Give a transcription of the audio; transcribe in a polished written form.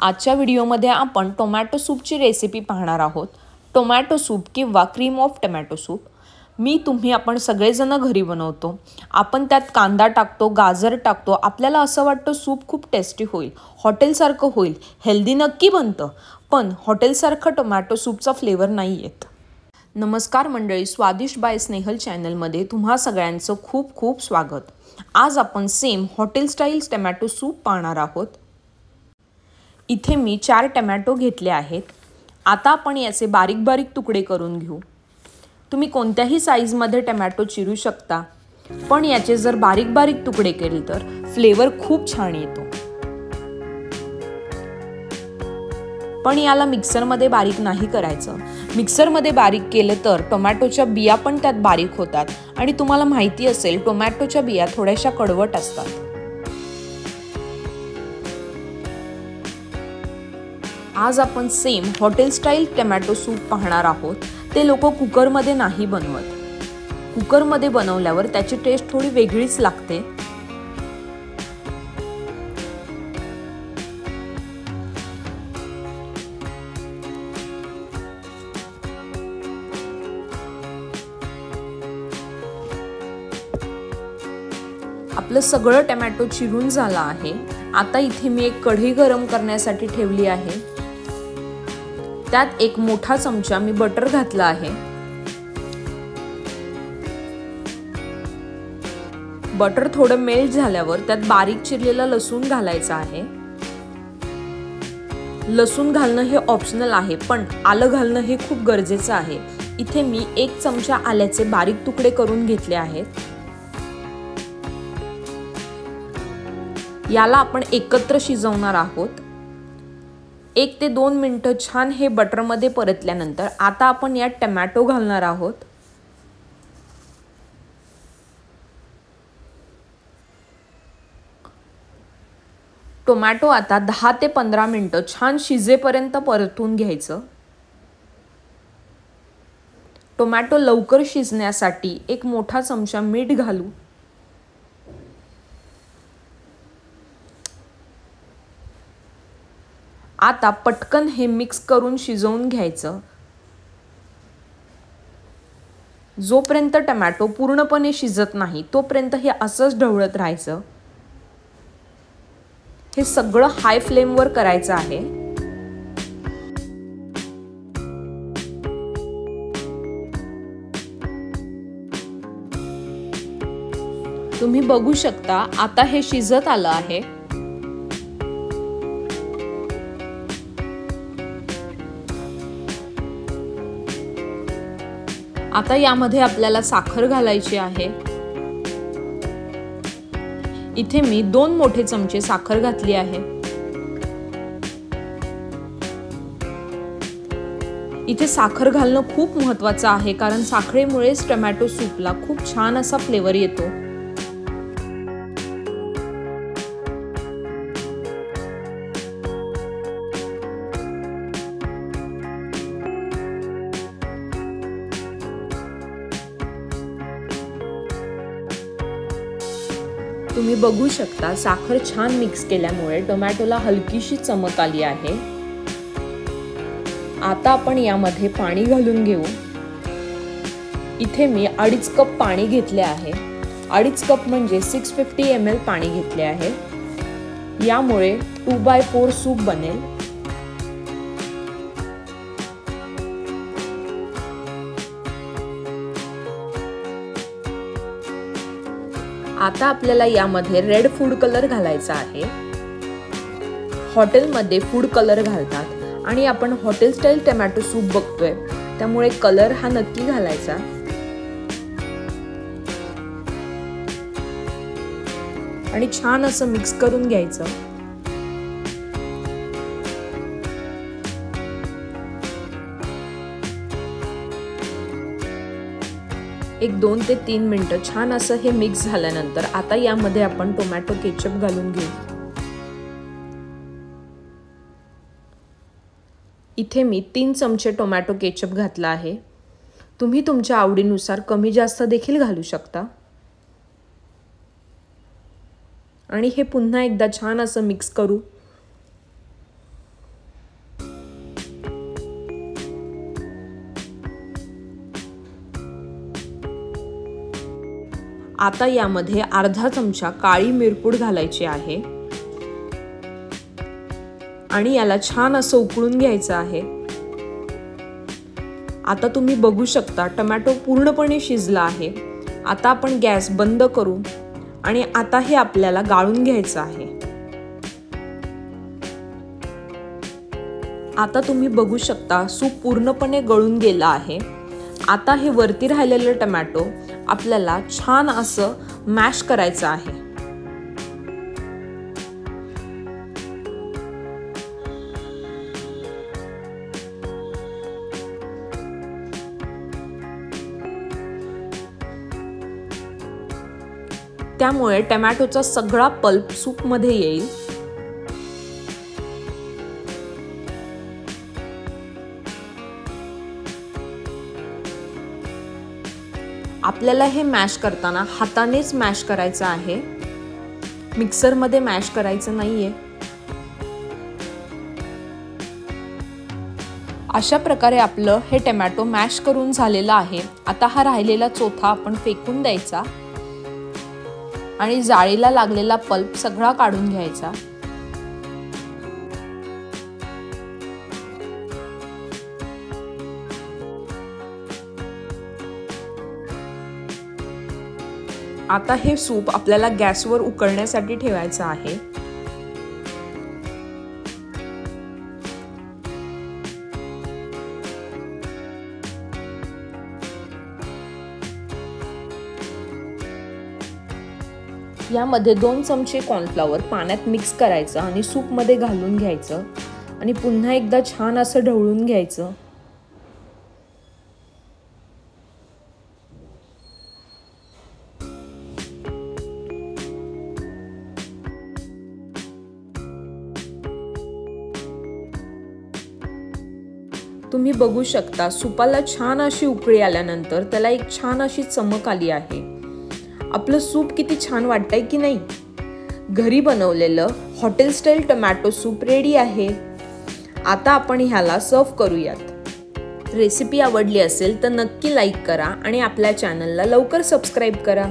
आजच्या व्हिडिओमध्ये आपण टोमॅटो सूपची रेसिपी पाहणार आहोत। टोमॅटो सूप किंवा क्रीम ऑफ टोमॅटो सूप तुम्ही आपण सगळेजण घरी बनवतो। आपण त्यात कांदा टाकतो, गाजर टाकतो, आपल्याला असं वाटतं सूप खूप टेस्टी होईल, हॉटेलसारखं होईल, हेल्दी नक्की बनतं, पण हॉटेलसारखं टोमॅटो सूपचा फ्लेवर नाही येत। नमस्कार मंडळी, स्वादिष्ट बाय स्नेहल चॅनलमध्ये तुम्हा सगळ्यांचं खूप खूप स्वागत। आज आपण same hotel style tomato soup पाहणार आहोत। इथे मी 4 टोमॅटो घेतले आहेत। आता आपण याचे बारीक बारीक तुकडे करून घेऊ। तुम्ही कोणत्याही साईजमध्ये टोमॅटो चिरू शकता, पण याचे जर बारीक बारीक तुकडे केले तर फ्लेवर खूप छान येतो। पण याला मिक्सरमध्ये बारीक नाही करायचं। मिक्सरमध्ये बारीक केले तर टोमॅटोच्या बिया पण त्यात बारीक होतात आणि तुम्हाला माहिती असेल टोमॅटोच्या बिया थोड्याशा कडवट असतात। आज आपण same hotel style tomato soup पाहणार आहोत। ते लोक कुकरमध्ये नाही बनवत। कुकरमध्ये बनवल्यावर त्याची टेस्ट थोडी वेगळीच लागते। आपलं सगळं टोमॅटो चिरून झाला आहे। आता इथे मी एक कढई गरम करण्यासाठी ठेवली आहे। त्यात एक मोठा चमचा मी बटर घातला आहे। बटर थोडं मेल्ट झाल्यावर त्यात बारीक चिरलेला लसूण घालायचा आहे। लसूण घालणं हे ऑप्शनल आहे, पण आलं घालणं हे खूप गरजेचं आहे। इथे मी 1 चमचा आल्याचे बारीक तुकडे करून घेतले आहेत। याला आपण एकत्र शिजवणार आहोत। 1 ते 2 मिनिटं छान हे बटरमध्ये परतल्यानंतर आता आपण यात टोमॅटो घालणार आहोत। टोमॅटो आता 10 ते 15 मिनिटं छान शिजेपर्यंत परतून घ्यायचं। टोमॅटो लवकर शिजण्यासाठी 1 मोठा चमचा मीठ घालू। आता पटकन हे मिक्स करून शिजवून घ्यायचं। जोपर्यंत टोमॅटो पूर्णपणे शिजत नाही तोपर्यंत हे असंच ढवळत राहायचं। हे सगळं हाय फ्लेमवर करायचं आहे। तुम्ही बघू शकता आता हे शिजत आलं आहे। आता यामध्ये आपल्याला साखर घालायची आहे। इथे मी 2 मोठे चमचे साखर घातली आहे। इथे साखर घालणं खूप महत्त्वाचं आहे, कारण साखरेमुळेच टोमॅटो सूपला खूप छान असा फ्लेवर येतो। तुम्ही बघू शकता साखर छान मिक्स केल्यामुळे टोमॅटोला हलकीशी चमक आली आहे। आता आपण यामध्ये पाणी घालून घेऊ। इथे मी 2.5 कप पाणी घेतले आहे। 2.5 कप म्हणजे 650 ml पाणी घेतले आहे। यामुळे 2/4 सूप बनेल। आता आपल्याला यामध्ये रेड फूड कलर घालायचा आहे। हॉटेलमध्ये फूड कलर घालतात आणि आपण हॉटेल स्टाईल टोमॅटो सूप बघतोय, त्यामुळे कलर हा नक्की घालायचा। आणि छान असं मिक्स करून घ्यायचं। एक 2 ते 3 मिनिटं छान असं हे मिक्स झाल्यानंतर आता यामध्ये आपण टोमॅटो केचप घालून घेऊ। इथे मी 3 चमचे टोमॅटो केचप घातला आहे। तुम्ही तुमच्या आवडीनुसार कमी जास्त देखील घालू शकता। आणि हे पुन्हा एकदा छान असं मिक्स करू। आता यामध्ये अर्धा चमचा काळी मिरपूड घालायची आहे आणि याला छान असं उकळून घ्यायचं आहे। आता तुम्ही बघू शकता टोमॅटो पूर्णपणे शिजला आहे। आता आपण गॅस बंद करू आणि आता हे आपल्याला गाळून घ्यायचं आहे। आता तुम्ही बघू शकता सूप पूर्णपणे गळून गेला आहे। आता हे वरती राहिलेलं टोमॅटो आपल्याला छान असं मॅश करायचं आहे। त्यामुळे टोमॅटोचा सगळा पल्प सूप मध्ये येईल। आपल्याला हे मॅश करताना हातानेच मॅश करायचं आहे, मिक्सर मध्ये मॅश करायचं नाहीये। अशा प्रकारे आपलं हे टोमॅटो मॅश करून झालेलं आहे। आता हा राहिलेला चोथा आपण फेकून द्यायचा आणि जाळीला लागलेला पल्प सगळा काढून घ्यायचा। आता हे सूप आपल्याला गॅसवर उकळण्यासाठी ठेवायचं आहे। यामध्ये 2 चमचे कॉर्नफ्लॉवर पाण्यात मिक्स करायचं आणि सूप मध्ये घालून घ्यायचं आणि पुन्हा एकदा छान असं ढवळून घ्यायचं। तुम्ही बघू शकता सूपाला छान अशी उकळी आल्यानंतर त्याला एक छान अशी चमक आली आहे। आपलं सूप किती छान वाटतंय की नाही? घरी बनवलेलं hotel style tomato soup ready आहे। आता आपण ह्याला सर्व करूयात। रेसिपी आवडली असेल तर नक्की लाईक करा आणि आपल्या चॅनलला लवकर सबस्क्राईब करा।